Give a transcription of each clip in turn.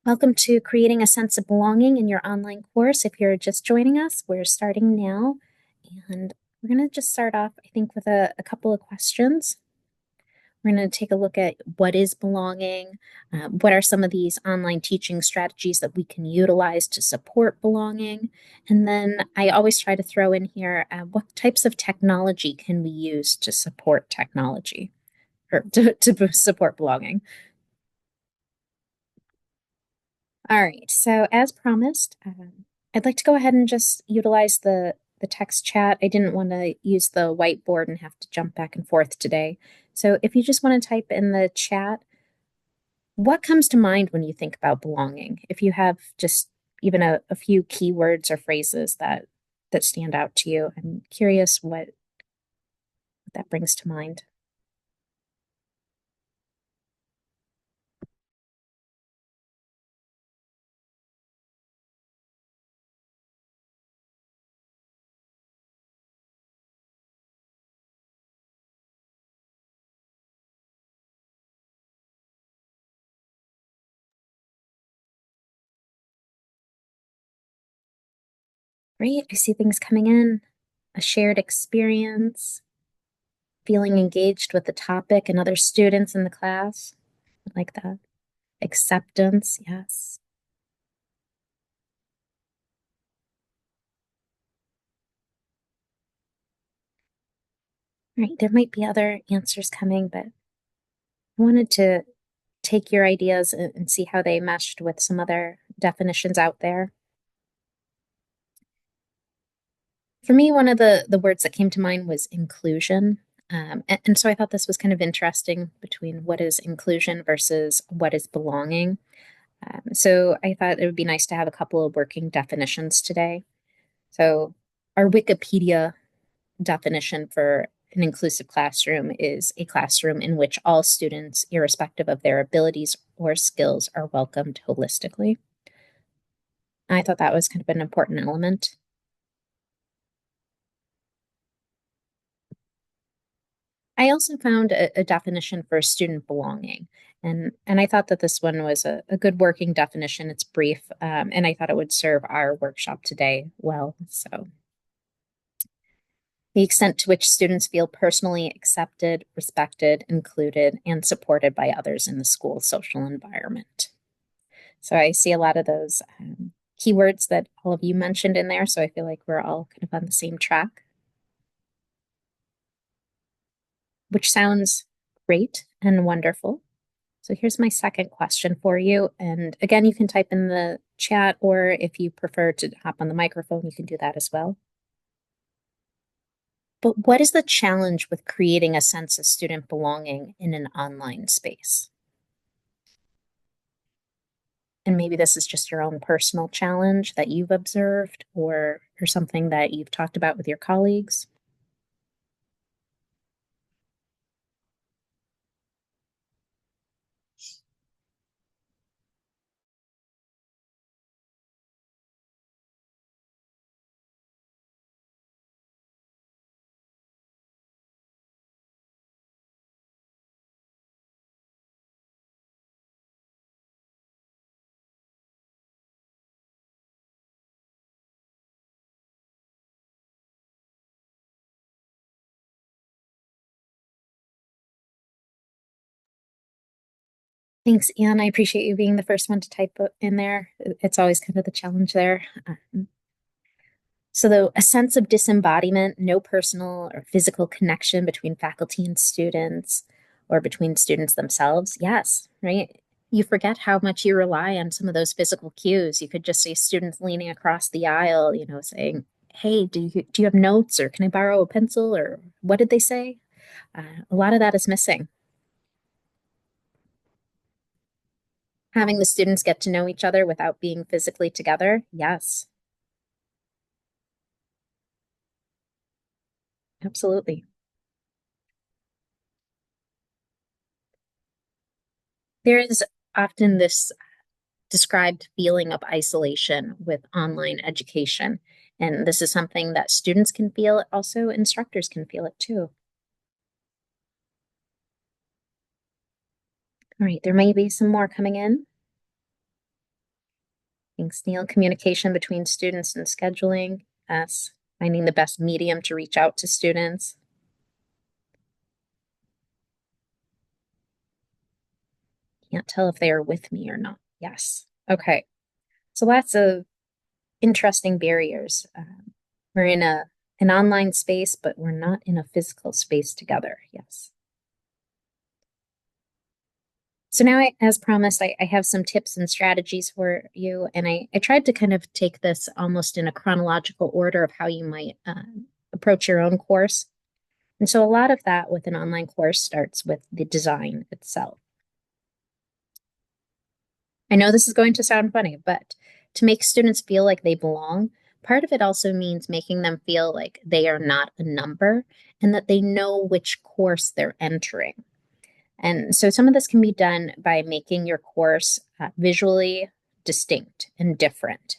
Welcome to Creating a Sense of Belonging in your online course. If you're just joining us, we're starting now. And we're going to just start off, I think, with a couple of questions. We're going to take a look at what is belonging, what are some of these online teaching strategies that we can utilize to support belonging. And then I always try to throw in here, what types of technology can we use to support technology or to support belonging? All right, so as promised, I'd like to go ahead and just utilize the text chat. I didn't want to use the whiteboard and have to jump back and forth today. So if you just want to type in the chat, what comes to mind when you think about belonging? If you have just even a few keywords or phrases that stand out to you, I'm curious what that brings to mind. Great, I see things coming in. A shared experience, feeling engaged with the topic and other students in the class. I like that. Acceptance, yes. Right, there might be other answers coming, but I wanted to take your ideas and see how they meshed with some other definitions out there. For me, one of the words that came to mind was inclusion. And so I thought this was kind of interesting between what is inclusion versus what is belonging. So I thought it would be nice to have a couple of working definitions today. So our Wikipedia definition for an inclusive classroom is a classroom in which all students, irrespective of their abilities or skills, are welcomed holistically. I thought that was kind of an important element. I also found a definition for student belonging, and I thought that this one was a good working definition. It's brief, and I thought it would serve our workshop today well. So, the extent to which students feel personally accepted, respected, included, and supported by others in the school social environment. So I see a lot of those keywords that all of you mentioned in there. So I feel like we're all kind of on the same track, which sounds great and wonderful. So here's my second question for you. And again, you can type in the chat, or if you prefer to hop on the microphone, you can do that as well. But what is the challenge with creating a sense of student belonging in an online space? And maybe this is just your own personal challenge that you've observed or something that you've talked about with your colleagues. Thanks, Anne. I appreciate you being the first one to type in there. It's always kind of the challenge there. So, though, a sense of disembodiment, no personal or physical connection between faculty and students or between students themselves. Yes, right? You forget how much you rely on some of those physical cues. You could just see students leaning across the aisle, saying, "Hey, do you have notes, or can I borrow a pencil, or what did they say?" A lot of that is missing. Having the students get to know each other without being physically together. Yes, absolutely. There is often this described feeling of isolation with online education. And this is something that students can feel, also instructors can feel it too. All right, there may be some more coming in. Thanks, Neil. Communication between students and scheduling. S. Finding the best medium to reach out to students. Can't tell if they are with me or not. Yes. Okay. So lots of interesting barriers. We're in an online space, but we're not in a physical space together. Yes. So now, as promised, I have some tips and strategies for you. And I tried to kind of take this almost in a chronological order of how you might approach your own course. And so a lot of that with an online course starts with the design itself. I know this is going to sound funny, but to make students feel like they belong, part of it also means making them feel like they are not a number and that they know which course they're entering. And so some of this can be done by making your course visually distinct and different.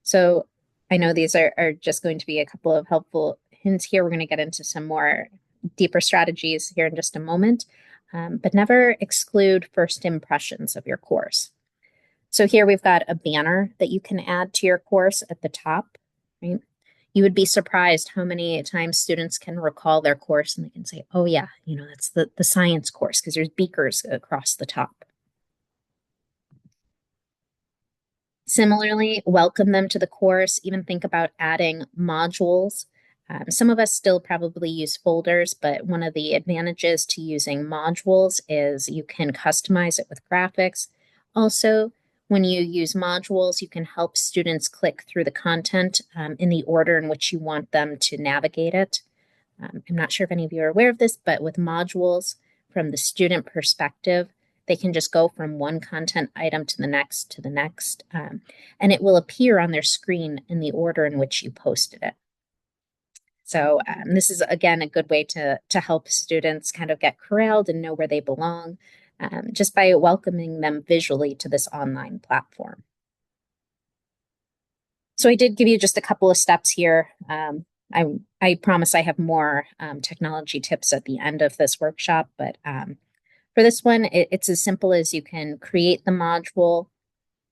So I know these are just going to be a couple of helpful hints here. We're going to get into some more deeper strategies here in just a moment, but never exclude first impressions of your course. So here we've got a banner that you can add to your course at the top, right? You would be surprised how many times students can recall their course and they can say, oh yeah, that's the science course because there's beakers across the top. Similarly, welcome them to the course, even think about adding modules. Some of us still probably use folders, but one of the advantages to using modules is you can customize it with graphics. Also, when you use modules, you can help students click through the content in the order in which you want them to navigate it. I'm not sure if any of you are aware of this, but with modules, from the student perspective, they can just go from one content item to the next, and it will appear on their screen in the order in which you posted it. So this is, again, a good way to help students kind of get corralled and know where they belong, just by welcoming them visually to this online platform. So I did give you just a couple of steps here. I promise I have more technology tips at the end of this workshop, but for this one, it's as simple as you can create the module,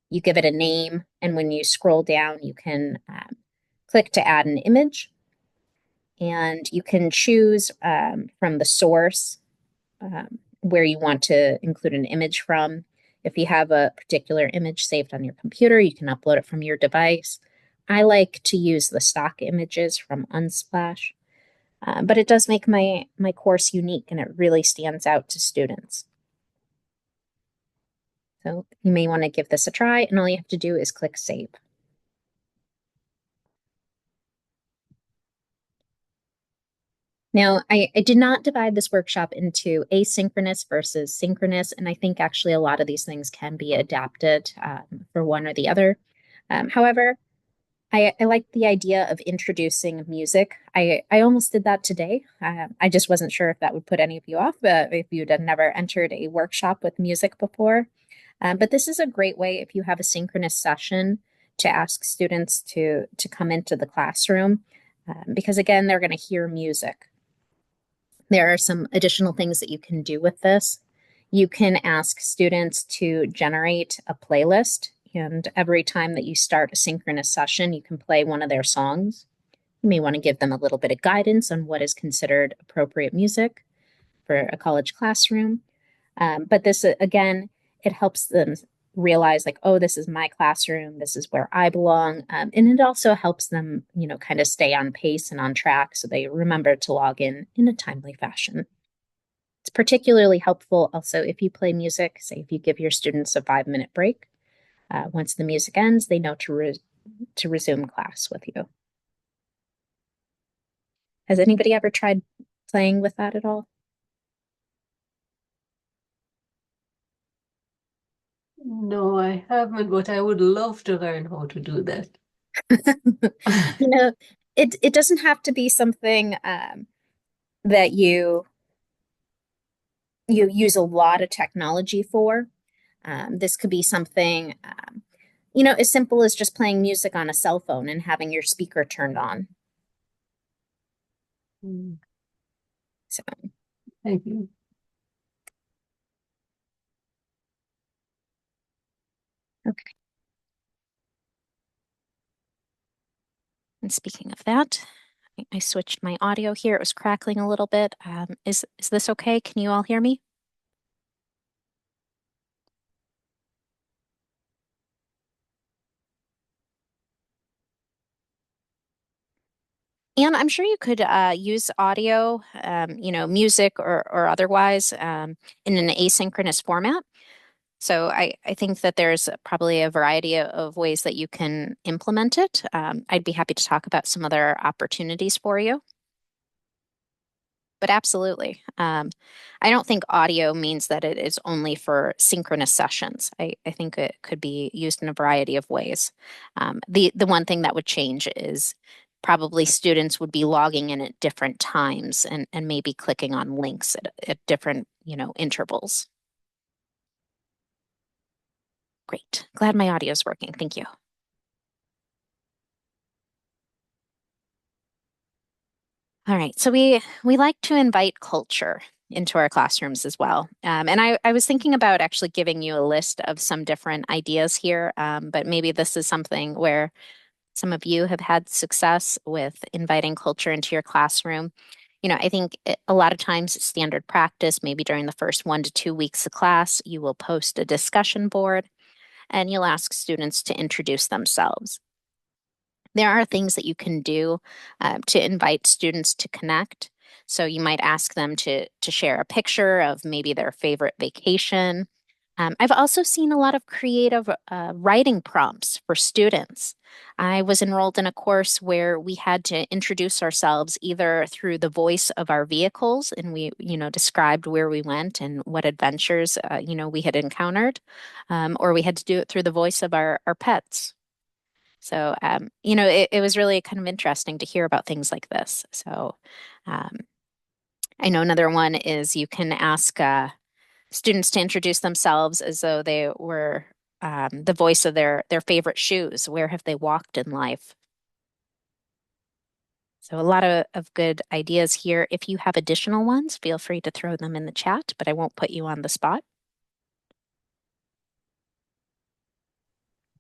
you give it a name, and when you scroll down, you can click to add an image, and you can choose from the source where you want to include an image from. If you have a particular image saved on your computer, you can upload it from your device. I like to use the stock images from Unsplash, but it does make my course unique and it really stands out to students. So you may want to give this a try, and all you have to do is click Save. Now, I did not divide this workshop into asynchronous versus synchronous, and I think actually a lot of these things can be adapted for one or the other. However, I like the idea of introducing music. I almost did that today. I just wasn't sure if that would put any of you off, but if you'd never entered a workshop with music before. But this is a great way if you have a synchronous session to ask students to come into the classroom, because again, they're going to hear music. There are some additional things that you can do with this. You can ask students to generate a playlist, and every time that you start a synchronous session, you can play one of their songs. You may want to give them a little bit of guidance on what is considered appropriate music for a college classroom. But this, again, it helps them realize like, oh, this is my classroom, this is where I belong. And it also helps them, kind of stay on pace and on track so they remember to log in a timely fashion. It's particularly helpful also if you play music, say if you give your students a 5-minute break. Once the music ends, they know to resume class with you. Has anybody ever tried playing with that at all? No, I haven't, but I would love to learn how to do that. You know, it doesn't have to be something that you use a lot of technology for. This could be something, as simple as just playing music on a cell phone and having your speaker turned on. Mm, So, thank you. okay. And speaking of that, I switched my audio here. It was crackling a little bit. Is this okay? Can you all hear me? And I'm sure you could use audio, music or otherwise, in an asynchronous format. So I think that there's probably a variety of ways that you can implement it. I'd be happy to talk about some other opportunities for you. But absolutely. I don't think audio means that it is only for synchronous sessions. I think it could be used in a variety of ways. The one thing that would change is probably students would be logging in at different times and maybe clicking on links at different, intervals. Great. Glad my audio is working. Thank you. All right. So we like to invite culture into our classrooms as well. And I was thinking about actually giving you a list of some different ideas here, but maybe this is something where some of you have had success with inviting culture into your classroom. I think a lot of times it's standard practice, maybe during the first 1 to 2 weeks of class, you will post a discussion board and you'll ask students to introduce themselves. There are things that you can do to invite students to connect. So you might ask them to share a picture of maybe their favorite vacation. I've also seen a lot of creative writing prompts for students. I was enrolled in a course where we had to introduce ourselves either through the voice of our vehicles, and we, described where we went and what adventures, we had encountered, or we had to do it through the voice of our pets. So, it was really kind of interesting to hear about things like this. So, um, I know another one is you can ask students to introduce themselves as though they were the voice of their favorite shoes. Where have they walked in life? So, a lot of good ideas here. If you have additional ones, feel free to throw them in the chat, but I won't put you on the spot.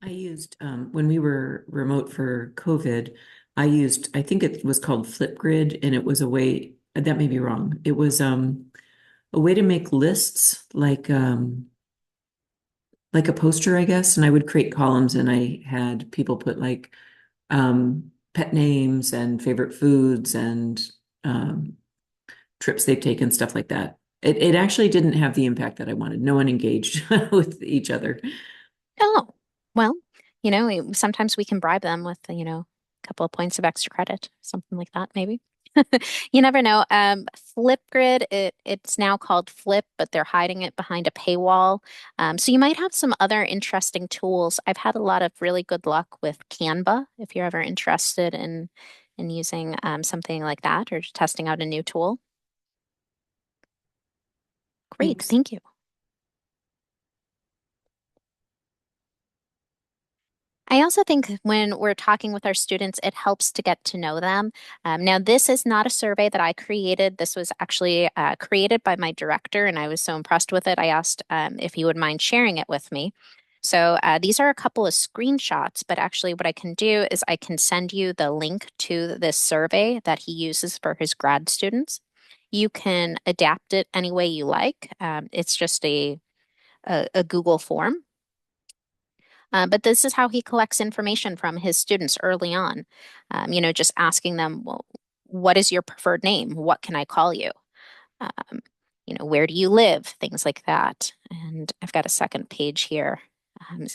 I used, when we were remote for COVID, I used, I think it was called Flipgrid, and it was a way, that may be wrong. It was a way to make lists like a poster, I guess. And I would create columns and I had people put like pet names and favorite foods and um, trips they've taken, stuff like that. It actually didn't have the impact that I wanted. No one engaged with each other. Oh, well, sometimes we can bribe them with, a couple of points of extra credit, something like that, maybe. You never know. Flipgrid, it's now called Flip, but they're hiding it behind a paywall. So you might have some other interesting tools. I've had a lot of really good luck with Canva, if you're ever interested in using something like that or just testing out a new tool. Great, Thanks. thank you. I also think when we're talking with our students, it helps to get to know them. Now, this is not a survey that I created. This was actually created by my director, and I was so impressed with it. I asked if he would mind sharing it with me. So these are a couple of screenshots, but actually, what I can do is I can send you the link to this survey that he uses for his grad students. You can adapt it any way you like. It's just a Google form. But this is how he collects information from his students early on. Just asking them, well, what is your preferred name? What can I call you? Um, where do you live? Things like that. And I've got a second page here.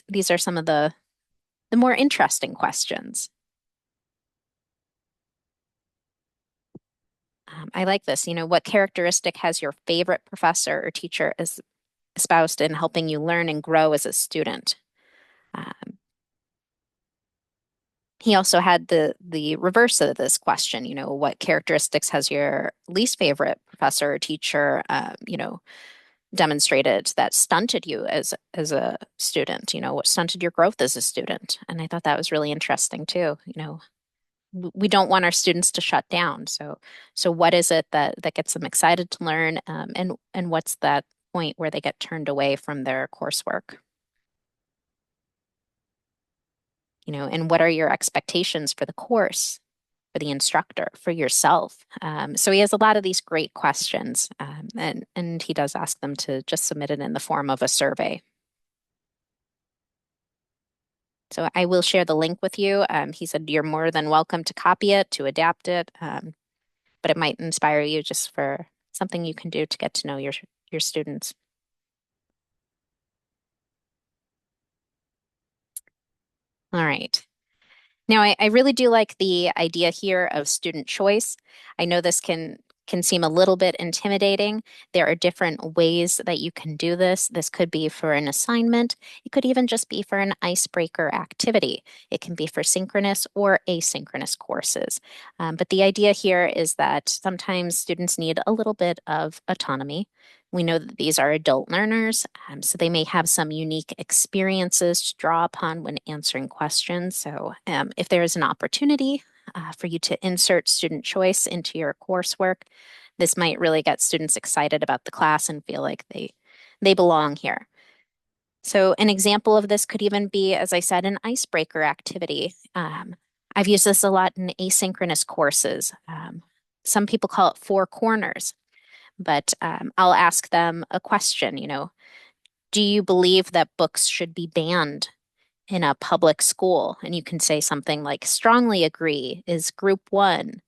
These are some of the more interesting questions. I like this. What characteristic has your favorite professor or teacher as espoused in helping you learn and grow as a student? Um, He also had the reverse of this question, what characteristics has your least favorite professor or teacher, demonstrated that stunted you as a student? What stunted your growth as a student? And I thought that was really interesting too. We don't want our students to shut down. So what is it that gets them excited to learn, and what's that point where they get turned away from their coursework? And what are your expectations for the course, for the instructor, for yourself? So he has a lot of these great questions, and he does ask them to just submit it in the form of a survey. So I will share the link with you. He said you're more than welcome to copy it, to adapt it, but it might inspire you just for something you can do to get to know your students. All right. Now, I really do like the idea here of student choice. I know this can seem a little bit intimidating. There are different ways that you can do this. This could be for an assignment. It could even just be for an icebreaker activity. It can be for synchronous or asynchronous courses. But the idea here is that sometimes students need a little bit of autonomy. We know that these are adult learners, so they may have some unique experiences to draw upon when answering questions. So if there is an opportunity for you to insert student choice into your coursework, this might really get students excited about the class and feel like they belong here. So an example of this could even be, as I said, an icebreaker activity. I've used this a lot in asynchronous courses. Some people call it four corners, but I'll ask them a question, do you believe that books should be banned in a public school? And you can say something like strongly agree is group one,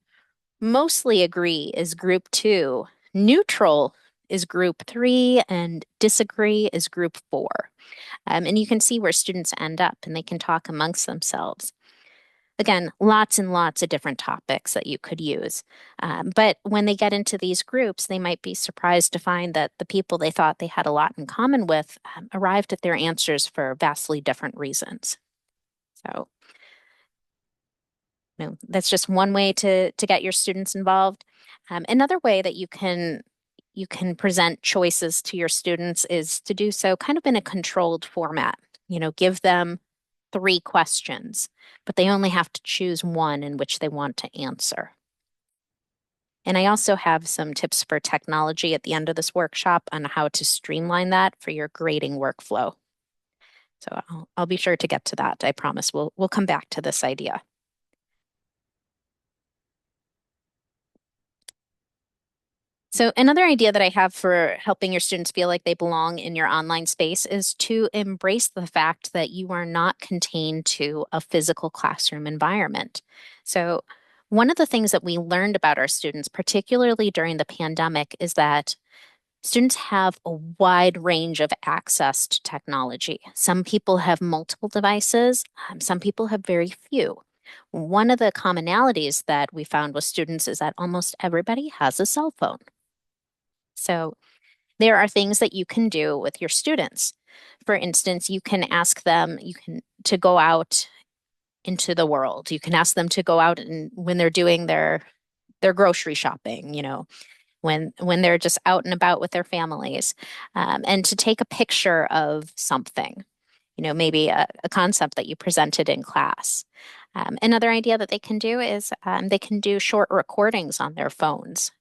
mostly agree is group two, neutral is group three, and disagree is group four. And you can see where students end up and they can talk amongst themselves. Again, lots and lots of different topics that you could use. But when they get into these groups, they might be surprised to find that the people they thought they had a lot in common with arrived at their answers for vastly different reasons. So, that's just one way to get your students involved. Another way that you can present choices to your students is to do so kind of in a controlled format. Give them three questions, but they only have to choose one in which they want to answer. And I also have some tips for technology at the end of this workshop on how to streamline that for your grading workflow. So I'll be sure to get to that. I promise we'll come back to this idea. So another idea that I have for helping your students feel like they belong in your online space is to embrace the fact that you are not contained to a physical classroom environment. So one of the things that we learned about our students, particularly during the pandemic, is that students have a wide range of access to technology. Some people have multiple devices, some people have very few. One of the commonalities that we found with students is that almost everybody has a cell phone. So there are things that you can do with your students. For instance, you can ask them to go out into the world. You can ask them to go out and when they're doing their grocery shopping, when they're just out and about with their families, and to take a picture of something, maybe a concept that you presented in class. Another idea that they can do is they can do short recordings on their phones.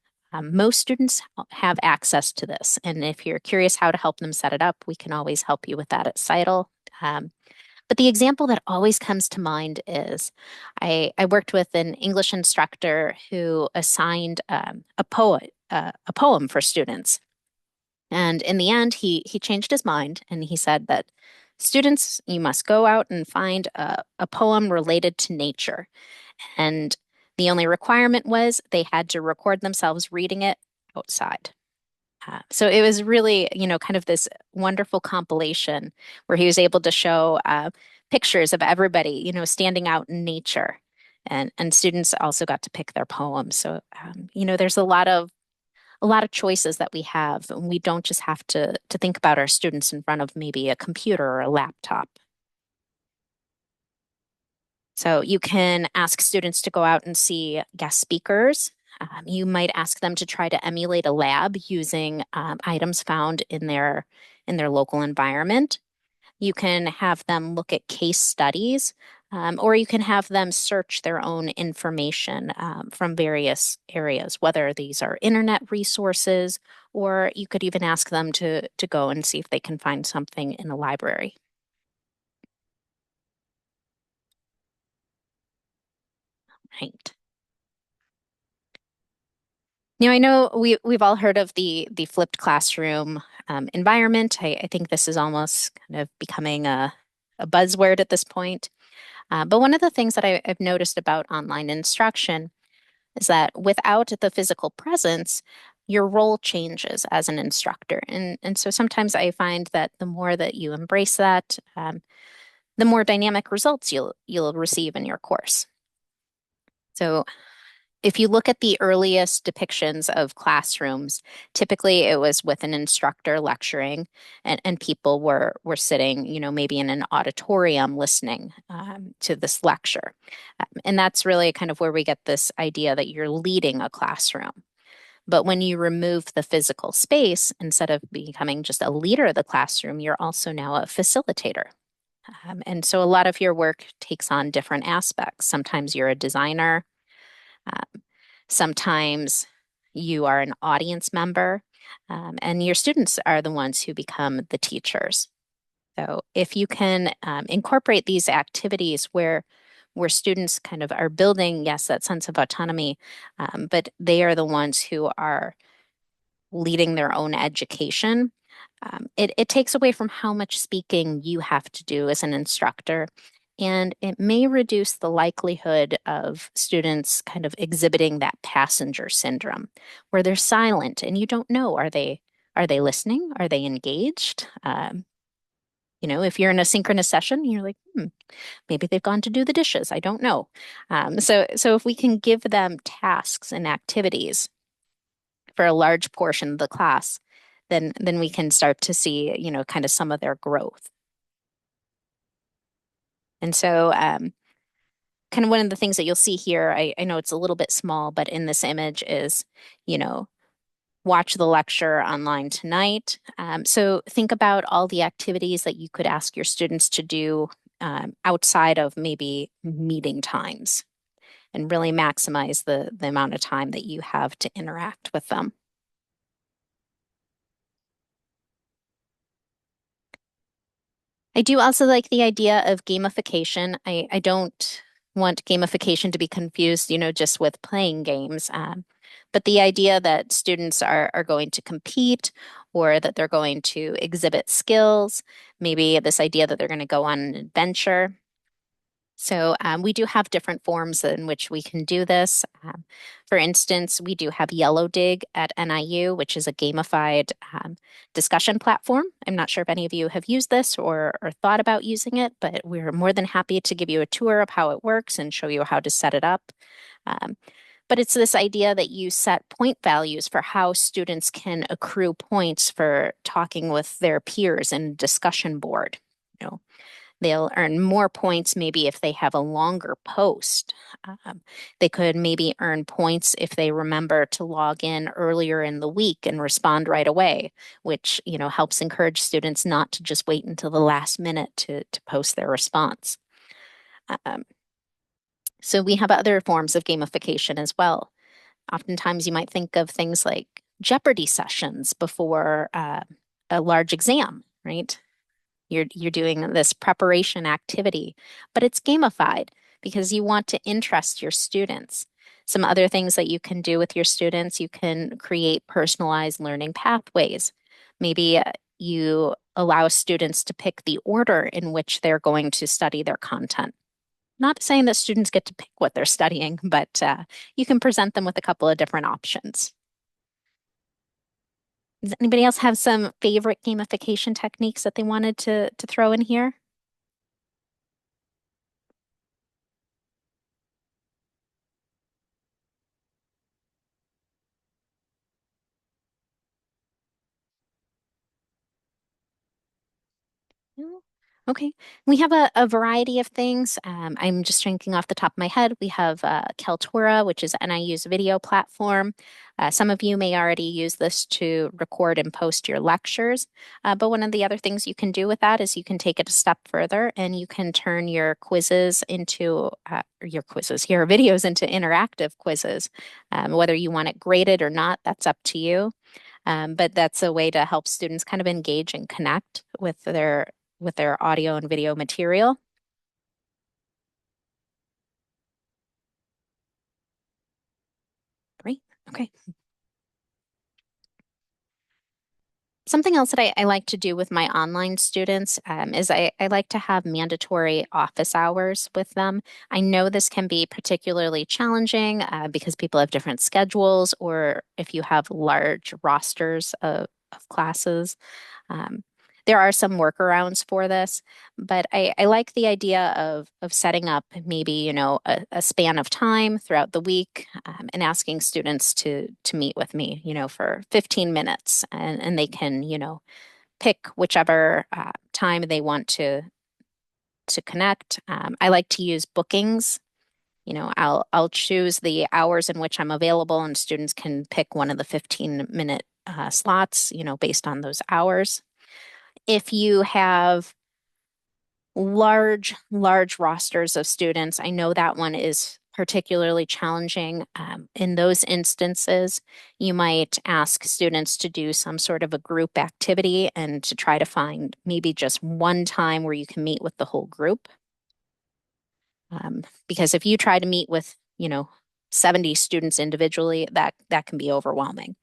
Most students have access to this, and if you're curious how to help them set it up, we can always help you with that at CITL. But the example that always comes to mind is I worked with an English instructor who assigned a poem for students. And in the end, he changed his mind and he said that students, you must go out and find a poem related to nature. And the only requirement was they had to record themselves reading it outside. So it was really, kind of this wonderful compilation where he was able to show pictures of everybody, standing out in nature. And students also got to pick their poems. So, there's a lot of choices that we have. And we don't just have to think about our students in front of maybe a computer or a laptop. So you can ask students to go out and see guest speakers. You might ask them to try to emulate a lab using items found in their local environment. You can have them look at case studies, or you can have them search their own information from various areas, whether these are internet resources, or you could even ask them to go and see if they can find something in a library. Right. Now, I know we've all heard of the flipped classroom environment. I think this is almost kind of becoming a buzzword at this point. But one of the things that I've noticed about online instruction is that without the physical presence, your role changes as an instructor. And so sometimes I find that the more that you embrace that, the more dynamic results you'll receive in your course. So if you look at the earliest depictions of classrooms, typically it was with an instructor lecturing and people were sitting, maybe in an auditorium listening to this lecture. And that's really kind of where we get this idea that you're leading a classroom. But when you remove the physical space, instead of becoming just a leader of the classroom, you're also now a facilitator. And so a lot of your work takes on different aspects. Sometimes you're a designer. Um, Sometimes you are an audience member, and your students are the ones who become the teachers. So if you can incorporate these activities where students kind of are building, yes, that sense of autonomy, but they are the ones who are leading their own education. It takes away from how much speaking you have to do as an instructor, and it may reduce the likelihood of students kind of exhibiting that passenger syndrome, where they're silent and you don't know, are they listening? Are they engaged? If you're in a synchronous session, you're like, maybe they've gone to do the dishes. I don't know. So if we can give them tasks and activities for a large portion of the class, then we can start to see, kind of some of their growth. And so, kind of one of the things that you'll see here, I know it's a little bit small, but in this image is, you know, watch the lecture online tonight. So think about all the activities that you could ask your students to do outside of maybe meeting times and really maximize the amount of time that you have to interact with them. I do also like the idea of gamification. I don't want gamification to be confused, just with playing games. But the idea that students are going to compete or that they're going to exhibit skills, maybe this idea that they're going to go on an adventure. So we do have different forms in which we can do this. For instance, we do have Yellow Dig at NIU, which is a gamified discussion platform. I'm not sure if any of you have used this or thought about using it, but we're more than happy to give you a tour of how it works and show you how to set it up. But it's this idea that you set point values for how students can accrue points for talking with their peers in a discussion board. They'll earn more points maybe if they have a longer post. They could maybe earn points if they remember to log in earlier in the week and respond right away, which helps encourage students not to just wait until the last minute to post their response. So we have other forms of gamification as well. Oftentimes you might think of things like Jeopardy sessions before a large exam, right? You're doing this preparation activity, but it's gamified because you want to interest your students. Some other things that you can do with your students, you can create personalized learning pathways. Maybe you allow students to pick the order in which they're going to study their content. Not saying that students get to pick what they're studying, but you can present them with a couple of different options. Does anybody else have some favorite gamification techniques that they wanted to throw in here? No? Okay. We have a variety of things. I'm just thinking off the top of my head. We have Kaltura, which is NIU's video platform. Some of you may already use this to record and post your lectures. But one of the other things you can do with that is you can take it a step further and you can turn your quizzes into your videos into interactive quizzes. Whether you want it graded or not, that's up to you. But that's a way to help students kind of engage and connect with their, audio and video material. Audio and video material. Okay. Something else that I like to do with my online students is I like to have mandatory office hours with them. I know this can be particularly challenging because people have different schedules, or if you have large rosters of classes. Um, there are some workarounds for this, but I like the idea of setting up maybe, a span of time throughout the week, and asking students to meet with me, for 15 minutes, and they can, pick whichever time they want to connect. I like to use bookings. I'll choose the hours in which I'm available, and students can pick one of the 15-minute slots, based on those hours. If you have large rosters of students, I know that one is particularly challenging. In those instances, you might ask students to do some sort of a group activity and to try to find maybe just one time where you can meet with the whole group. Because if you try to meet with, 70 students individually, that can be overwhelming.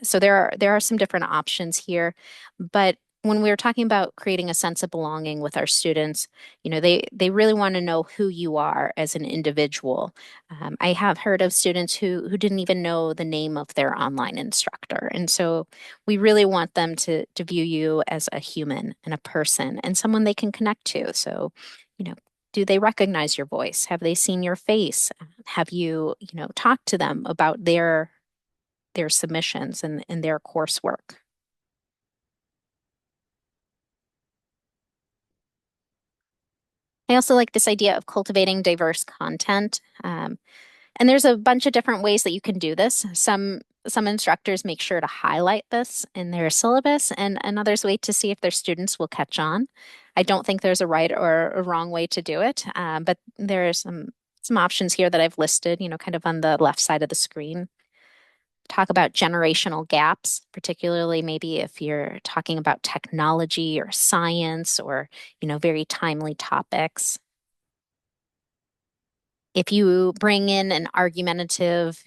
So there are some different options here, but when we were talking about creating a sense of belonging with our students, they really want to know who you are as an individual. I have heard of students who didn't even know the name of their online instructor, and so we really want them to view you as a human and a person and someone they can connect to. So, you know. Do they recognize your voice? Have they seen your face? Have you, talked to them about their submissions and their coursework? I also like this idea of cultivating diverse content. And there's a bunch of different ways that you can do this. Some instructors make sure to highlight this in their syllabus, and others wait to see if their students will catch on. I don't think there's a right or a wrong way to do it, but there are some options here that I've listed, kind of on the left side of the screen. Talk about generational gaps, particularly maybe if you're talking about technology or science or, very timely topics. If you bring in an argumentative,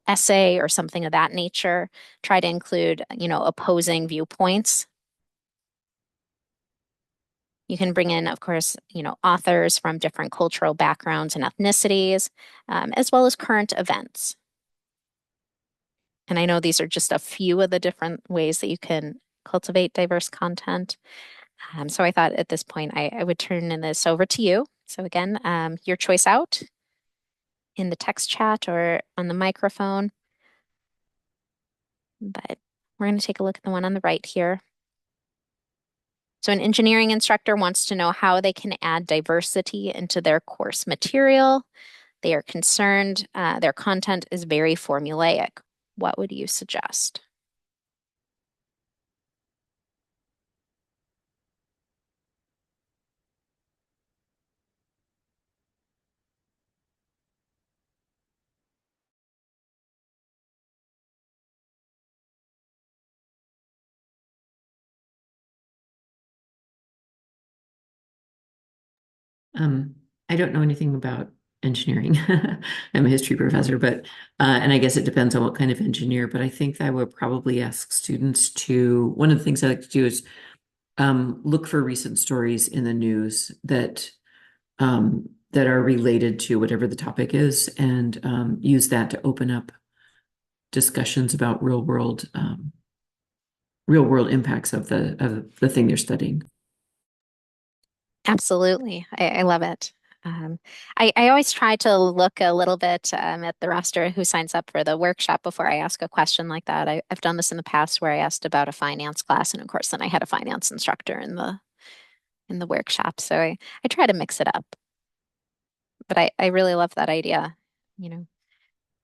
essay or something of that nature, try to include, opposing viewpoints. You can bring in, of course, authors from different cultural backgrounds and ethnicities, as well as current events. And I know these are just a few of the different ways that you can cultivate diverse content. So I thought at this point I would turn this over to you. So again, your choice out in the text chat or on the microphone. But we're going to take a look at the one on the right here. So an engineering instructor wants to know how they can add diversity into their course material. They are concerned their content is very formulaic. What would you suggest? I don't know anything about engineering. I'm a history professor, but and I guess it depends on what kind of engineer, but I think I would probably ask students to, one of the things I like to do is look for recent stories in the news that are related to whatever the topic is, and use that to open up discussions about real world impacts of the thing they're studying. Absolutely. I love it. Um, I always try to look a little bit at the roster who signs up for the workshop before I ask a question like that. I've done this in the past where I asked about a finance class, and of course, then I had a finance instructor in the workshop. So I try to mix it up. But I really love that idea. You know,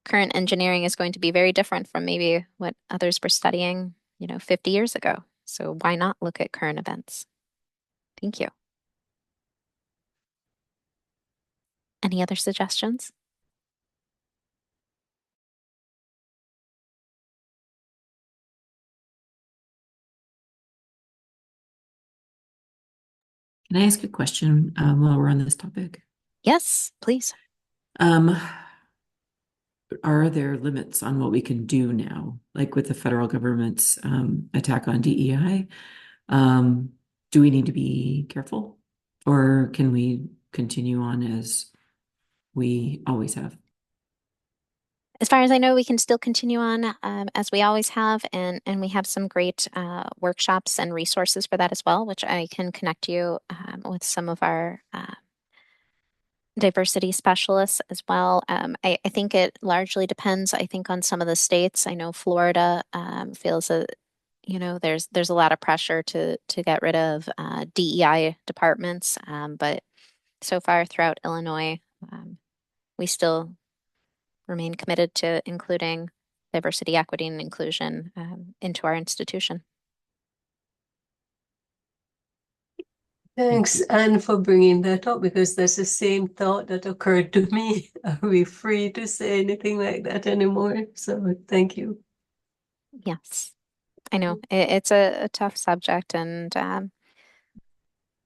current engineering is going to be very different from maybe what others were studying, 50 years ago. So why not look at current events? Thank you. Any other suggestions? Can I ask a question while we're on this topic? Yes, please. Um, are there limits on what we can do now, like with the federal government's attack on DEI? Do we need to be careful, or can we continue on as we always have? As far as I know, we can still continue on as we always have, and we have some great workshops and resources for that as well, which I can connect you with some of our diversity specialists as well. I think it largely depends, I think, on some of the states. I know Florida feels that, there's a lot of pressure to get rid of DEI departments, but so far throughout Illinois, we still remain committed to including diversity, equity, and inclusion into our institution. Thanks, Anne, for bringing that up because that's the same thought that occurred to me. Are we free to say anything like that anymore? So thank you. Yes, I know it's a tough subject and a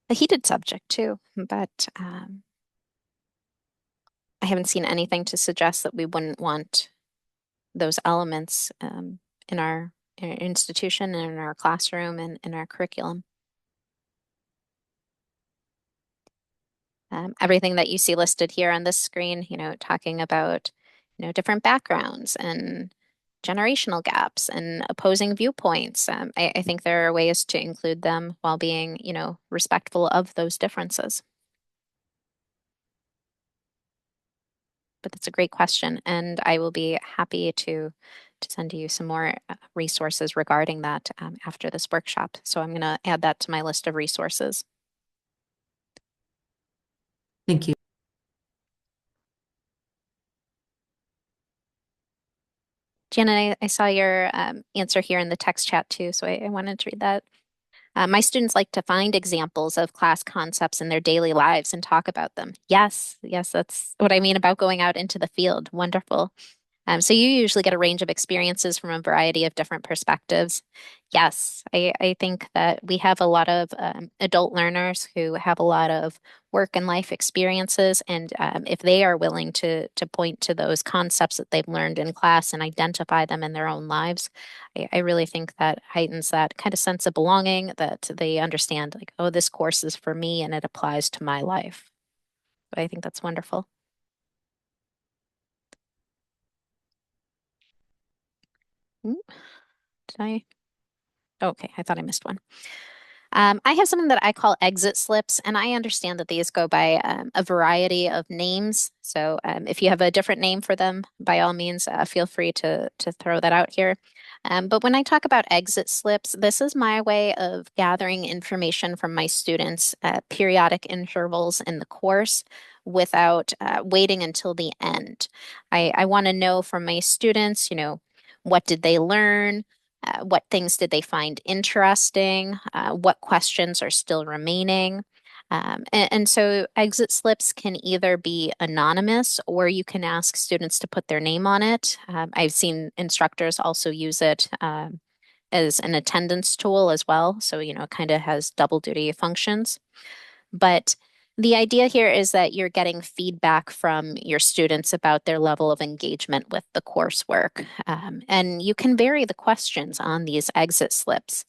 heated subject too, but I haven't seen anything to suggest that we wouldn't want those elements in our institution and in our classroom and in our curriculum. Everything that you see listed here on this screen, talking about, different backgrounds and generational gaps and opposing viewpoints. I think there are ways to include them while being, respectful of those differences. But that's a great question, and I will be happy to send you some more resources regarding that after this workshop. So I'm going to add that to my list of resources. Thank you. Janet, I saw your answer here in the text chat too, so I wanted to read that. My students like to find examples of class concepts in their daily lives and talk about them. Yes, that's what I mean about going out into the field. Wonderful. So you usually get a range of experiences from a variety of different perspectives. Yes, I think that we have a lot of adult learners who have a lot of work and life experiences, and if they are willing to point to those concepts that they've learned in class and identify them in their own lives, I really think that heightens that kind of sense of belonging, that they understand like, oh, this course is for me and it applies to my life. I think that's wonderful. Ooh, did I? Okay, I thought I missed one. I have something that I call exit slips, and I understand that these go by a variety of names. So if you have a different name for them, by all means, feel free to throw that out here. But when I talk about exit slips, this is my way of gathering information from my students at periodic intervals in the course without waiting until the end. I want to know from my students, what did they learn? What things did they find interesting? What questions are still remaining? And so exit slips can either be anonymous or you can ask students to put their name on it. I've seen instructors also use it as an attendance tool as well. So, it kind of has double duty functions. But the idea here is that you're getting feedback from your students about their level of engagement with the coursework. And you can vary the questions on these exit slips.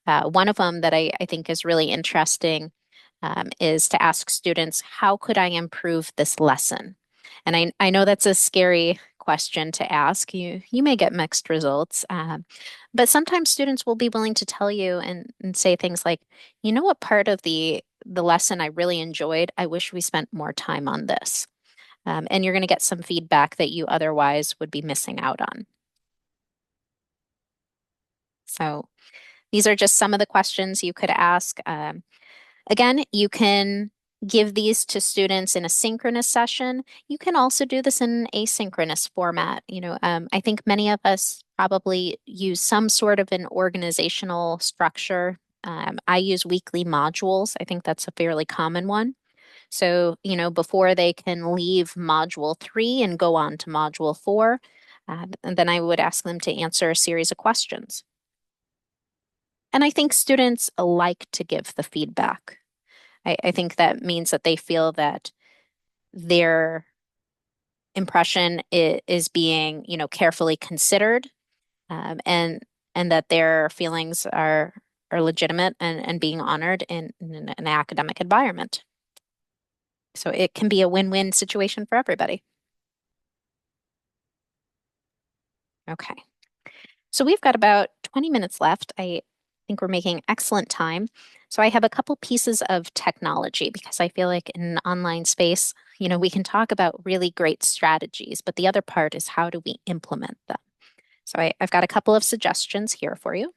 One of them that I think is really interesting is to ask students, how could I improve this lesson? And I know that's a scary question to ask. You may get mixed results, but sometimes students will be willing to tell you and say things like, what part of the lesson I really enjoyed, I wish we spent more time on this. And you're going to get some feedback that you otherwise would be missing out on. So these are just some of the questions you could ask. Again, you can give these to students in a synchronous session. You can also do this in an asynchronous format. I think many of us probably use some sort of an organizational structure. I use weekly modules. I think that's a fairly common one. So, before they can leave module 3 and go on to module 4, and then I would ask them to answer a series of questions. And I think students like to give the feedback. I think that means that they feel that their impression is being, carefully considered, and that their feelings are legitimate and being honored in an academic environment. So it can be a win-win situation for everybody. Okay. So we've got about 20 minutes left. I think we're making excellent time. So I have a couple pieces of technology because I feel like in an online space, we can talk about really great strategies, but the other part is how do we implement them? So I've got a couple of suggestions here for you.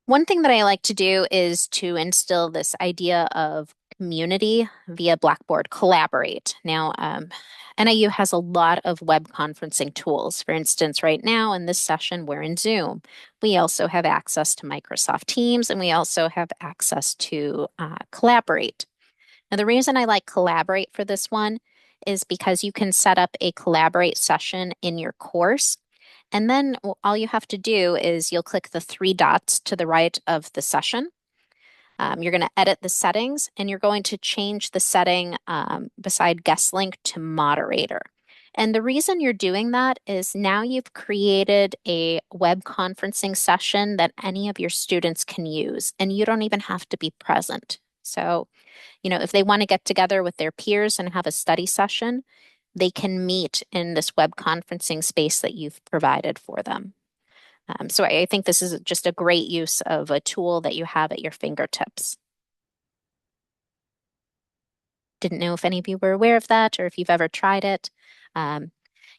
One thing that I like to do is to instill this idea of community via Blackboard Collaborate. Now, NIU has a lot of web conferencing tools. For instance, right now in this session, we're in Zoom. We also have access to Microsoft Teams, and we also have access to Collaborate. Now, the reason I like Collaborate for this one is because you can set up a Collaborate session in your course. And then all you have to do is you'll click the three dots to the right of the session. You're going to edit the settings and you're going to change the setting beside guest link to moderator. And the reason you're doing that is now you've created a web conferencing session that any of your students can use, and you don't even have to be present. So, if they want to get together with their peers and have a study session, they can meet in this web conferencing space that you've provided for them. So I think this is just a great use of a tool that you have at your fingertips. Didn't know if any of you were aware of that or if you've ever tried it.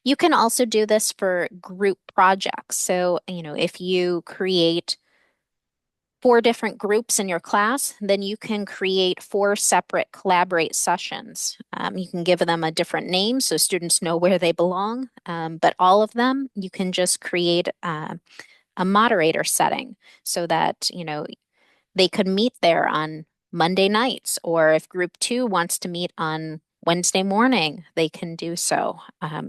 You can also do this for group projects. So, if you create 4 different groups in your class, then you can create 4 separate Collaborate sessions. You can give them a different name so students know where they belong, but all of them, you can just create a moderator setting so that, they could meet there on Monday nights, or if group 2 wants to meet on Wednesday morning, they can do so.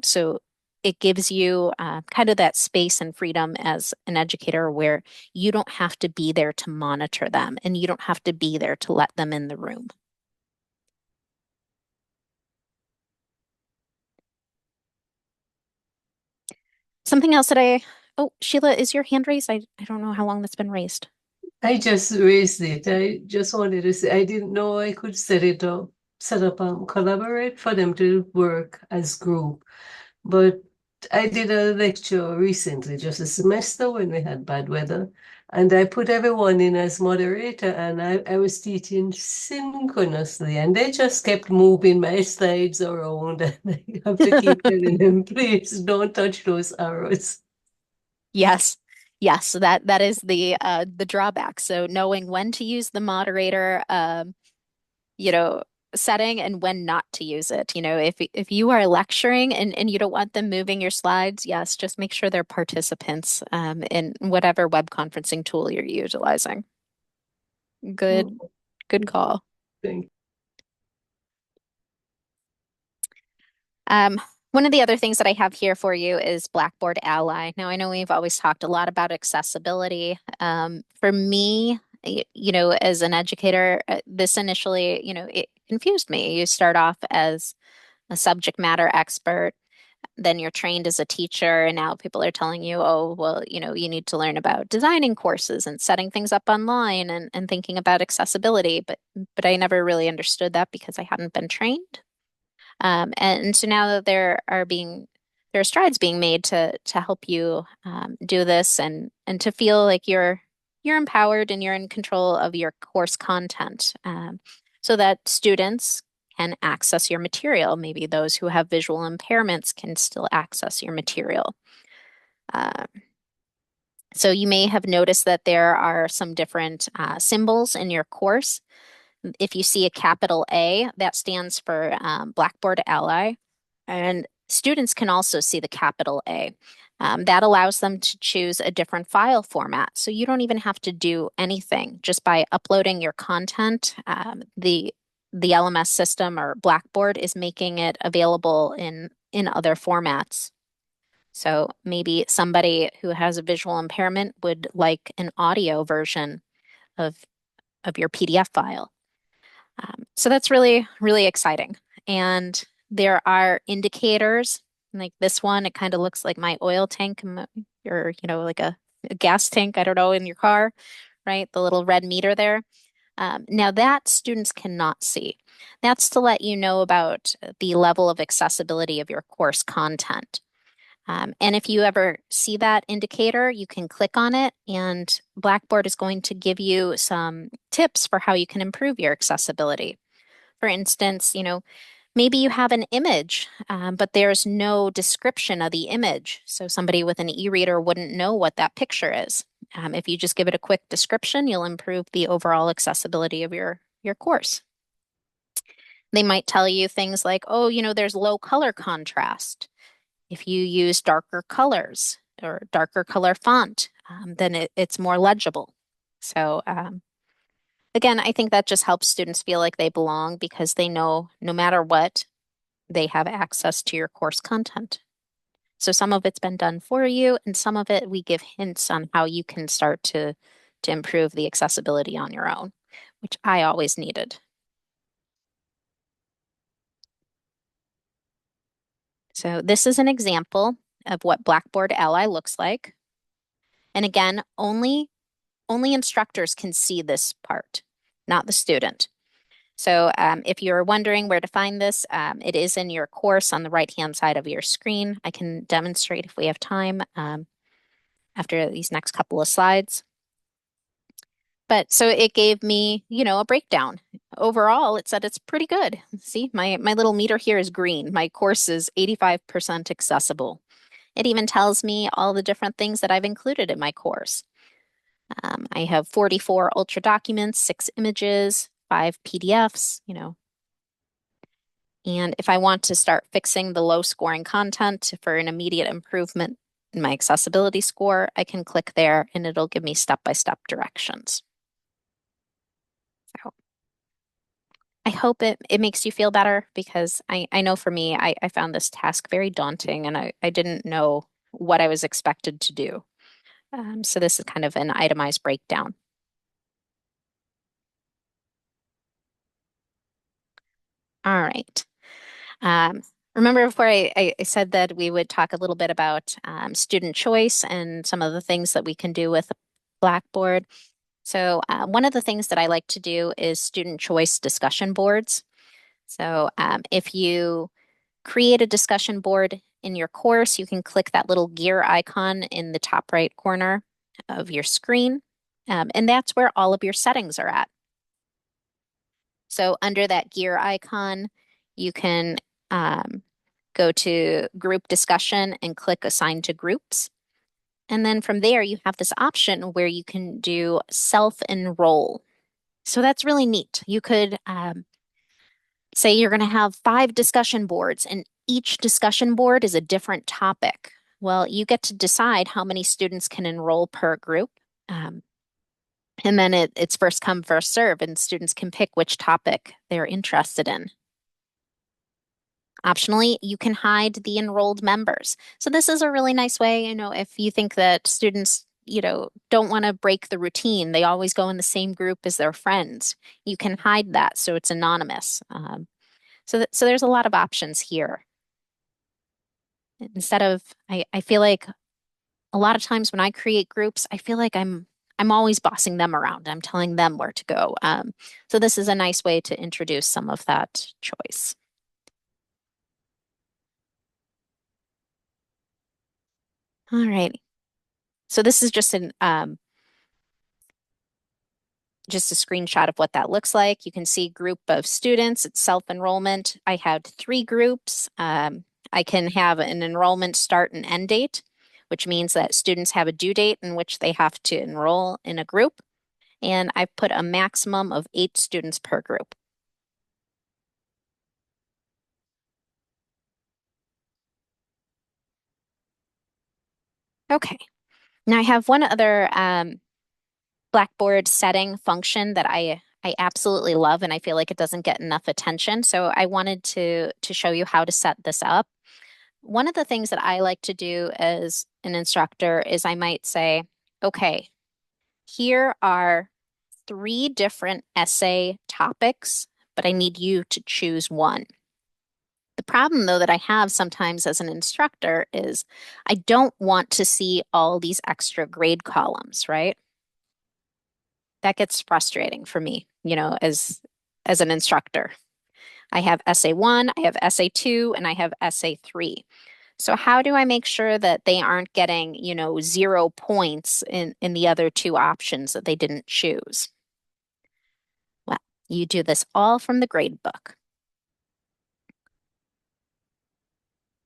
So it gives you kind of that space and freedom as an educator where you don't have to be there to monitor them and you don't have to be there to let them in the room. Something else that oh, Sheila, is your hand raised? I don't know how long that's been raised. I just raised it. I just wanted to say I didn't know I could set up Collaborate for them to work as group. But I did a lecture recently, just a semester when we had bad weather, and I put everyone in as moderator, and I was teaching synchronously, and they just kept moving my slides around, and I have to keep telling them, please don't touch those arrows. Yes. Yes, so that is the drawback. So knowing when to use the moderator you know, setting and when not to use it. If you are lecturing and you don't want them moving your slides, yes, just make sure they're participants in whatever web conferencing tool you're utilizing. Good, good call. Thank One of the other things that I have here for you is Blackboard Ally. Now, I know we've always talked a lot about accessibility. For me, as an educator, this initially, it confused me. You start off as a subject matter expert, then you're trained as a teacher, and now people are telling you, oh, well, you need to learn about designing courses and setting things up online and thinking about accessibility. But I never really understood that because I hadn't been trained. And so now that there are strides being made to help you do this and to feel like you're empowered and you're in control of your course content, so that students can access your material. Maybe those who have visual impairments can still access your material. Uh, so you may have noticed that there are some different symbols in your course. If you see a capital A, that stands for Blackboard Ally. And students can also see the capital A. That allows them to choose a different file format. So you don't even have to do anything. Just by uploading your content, the LMS system or Blackboard is making it available in other formats. So maybe somebody who has a visual impairment would like an audio version of your PDF file. So that's really, really exciting. and there are indicators like this one. It kind of looks like my oil tank or, like a gas tank, I don't know, in your car, right? The little red meter there. Now that students cannot see. That's to let you know about the level of accessibility of your course content. And if you ever see that indicator, you can click on it, and Blackboard is going to give you some tips for how you can improve your accessibility. For instance, maybe you have an image, but there's no description of the image. So somebody with an e-reader wouldn't know what that picture is. If you just give it a quick description, you'll improve the overall accessibility of your course. They might tell you things like, oh, there's low color contrast. If you use darker colors or darker color font, then it's more legible. So again, I think that just helps students feel like they belong because they know no matter what, they have access to your course content. So some of it's been done for you, and some of it we give hints on how you can start to improve the accessibility on your own, which I always needed. So this is an example of what Blackboard Ally looks like. And again, only instructors can see this part, not the student. So if you're wondering where to find this, it is in your course on the right-hand side of your screen. I can demonstrate if we have time after these next couple of slides. But so it gave me, a breakdown. Overall, it said it's pretty good. See, my little meter here is green. My course is 85% accessible. It even tells me all the different things that I've included in my course. I have 44 Ultra documents, 6 images, 5 PDFs, And if I want to start fixing the low scoring content for an immediate improvement in my accessibility score, I can click there and it'll give me step-by-step directions. So I hope it makes you feel better because I know for me, I found this task very daunting and I didn't know what I was expected to do. So this is kind of an itemized breakdown. All right. Remember before I said that we would talk a little bit about student choice and some of the things that we can do with Blackboard. So one of the things that I like to do is student choice discussion boards. So if you create a discussion board in your course, you can click that little gear icon in the top right corner of your screen. And that's where all of your settings are at. So under that gear icon, you can go to group discussion and click assign to groups. And then from there, you have this option where you can do self-enroll. So that's really neat. You could say you're going to have 5 discussion boards and each discussion board is a different topic. Well, you get to decide how many students can enroll per group. And then it's first come, first serve, and students can pick which topic they're interested in. Optionally, you can hide the enrolled members. So this is a really nice way, if you think that students, don't want to break the routine, they always go in the same group as their friends. You can hide that so it's anonymous. So there's a lot of options here. Instead of, I feel like a lot of times when I create groups, I feel like I'm always bossing them around. I'm telling them where to go. So this is a nice way to introduce some of that choice. All right. So this is just just a screenshot of what that looks like. You can see group of students, it's self-enrollment. I had 3 groups. I can have an enrollment start and end date, which means that students have a due date in which they have to enroll in a group. And I've put a maximum of 8 students per group. Okay, now I have one other Blackboard setting function that I absolutely love and I feel like it doesn't get enough attention. So I wanted to show you how to set this up. One of the things that I like to do as an instructor is I might say, okay, here are 3 different essay topics, but I need you to choose one. The problem, though, that I have sometimes as an instructor is I don't want to see all these extra grade columns, right? That gets frustrating for me, as an instructor. I have SA1, I have SA2, and I have SA3. So how do I make sure that they aren't getting, 0 points in the other two options that they didn't choose? Well, you do this all from the grade book.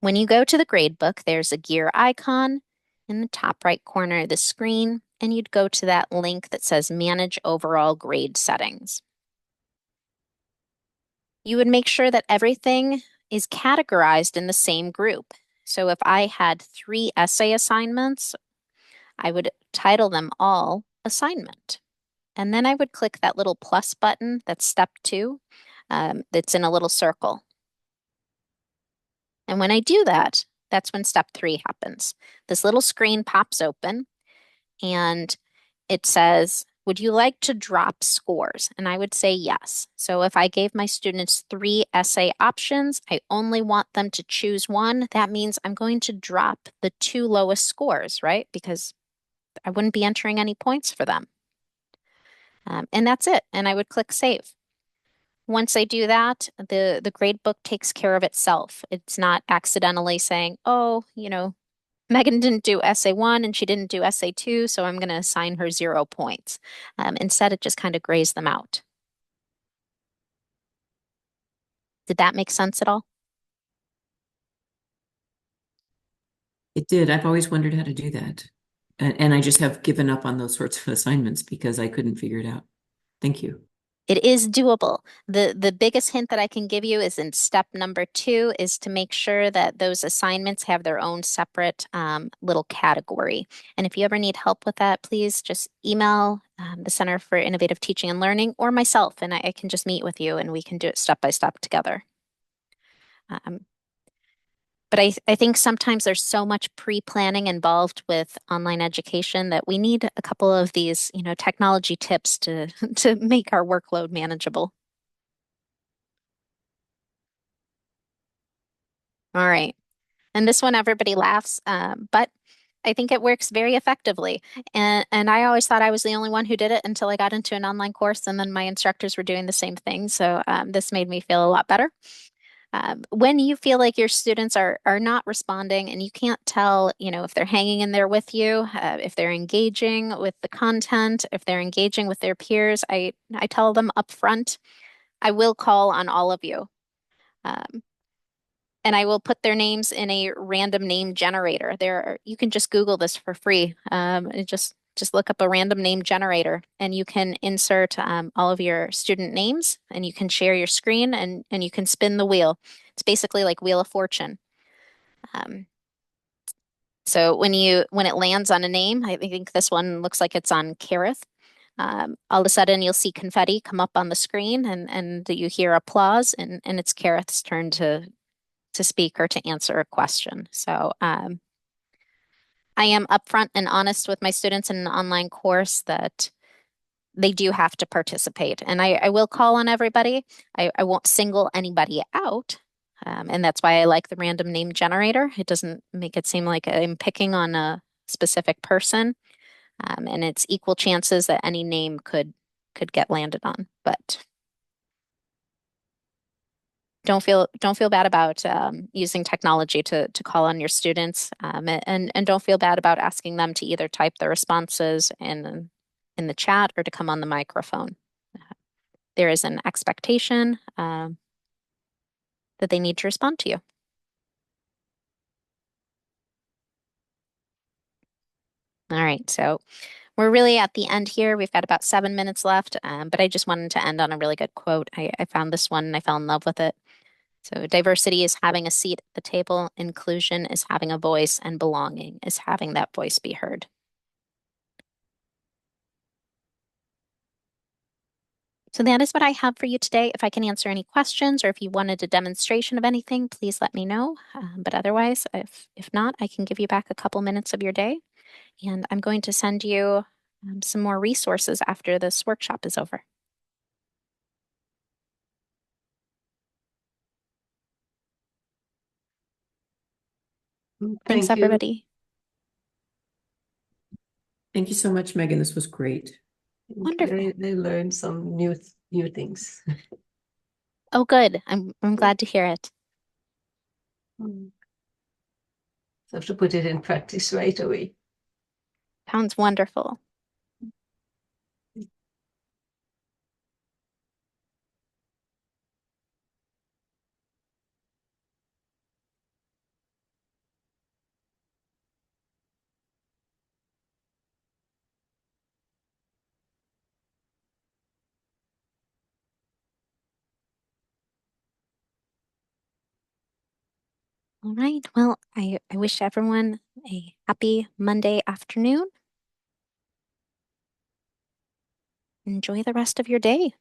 When you go to the grade book, there's a gear icon in the top right corner of the screen, and you'd go to that link that says Manage Overall Grade Settings. You would make sure that everything is categorized in the same group. So if I had 3 essay assignments, I would title them all assignment. And then I would click that little plus button, that's step 2, that's in a little circle. And when I do that, that's when step 3 happens. This little screen pops open and it says, would you like to drop scores? And I would say yes. So if I gave my students 3 essay options, I only want them to choose one. That means I'm going to drop the 2 lowest scores, right? Because I wouldn't be entering any points for them. And that's it. And I would click save. Once I do that, the grade book takes care of itself. It's not accidentally saying, oh, Megan didn't do essay 1 and she didn't do essay 2, so I'm going to assign her 0 points. Instead, it just kind of grays them out. Did that make sense at all? It did. I've always wondered how to do that. And I just have given up on those sorts of assignments because I couldn't figure it out. Thank you. It is doable. The biggest hint that I can give you is in step number 2 is to make sure that those assignments have their own separate little category. And if you ever need help with that, please just email the Center for Innovative Teaching and Learning or myself, and I can just meet with you and we can do it step by step together. But I think sometimes there's so much pre-planning involved with online education that we need a couple of these, technology tips to to make our workload manageable. All right. And this one, everybody laughs, but I think it works very effectively. And I always thought I was the only one who did it until I got into an online course, and then my instructors were doing the same thing. So this made me feel a lot better. When you feel like your students are not responding and you can't tell, if they're hanging in there with you, if they're engaging with the content, if they're engaging with their peers, I tell them up front, I will call on all of you. And I will put their names in a random name generator. You can just Google this for free. Just look up a random name generator, and you can insert all of your student names, and you can share your screen, and you can spin the wheel. It's basically like Wheel of Fortune. So when it lands on a name, I think this one looks like it's on Kareth. All of a sudden, you'll see confetti come up on the screen, and you hear applause, and it's Kareth's turn to speak or to answer a question. So I am upfront and honest with my students in an online course that they do have to participate. And I will call on everybody. I won't single anybody out. And that's why I like the random name generator. It doesn't make it seem like I'm picking on a specific person. And it's equal chances that any name could get landed on. But don't feel bad about using technology to call on your students, and don't feel bad about asking them to either type the responses in the chat or to come on the microphone. There is an expectation that they need to respond to you. All right, so we're really at the end here. We've got about 7 minutes left, but I just wanted to end on a really good quote. I found this one and I fell in love with it. So diversity is having a seat at the table. Inclusion is having a voice, and belonging is having that voice be heard. So that is what I have for you today. If I can answer any questions or if you wanted a demonstration of anything, please let me know. But otherwise, if not, I can give you back a couple minutes of your day. And I'm going to send you some more resources after this workshop is over. Thanks, Thank you. everybody. Thank you so much, Megan. This was great. Wonderful. I learned some new things. Oh, good. I'm glad to hear it. Mm. So I have to put it in practice right away. Sounds wonderful. All right. Well, I wish everyone a happy Monday afternoon. Enjoy the rest of your day.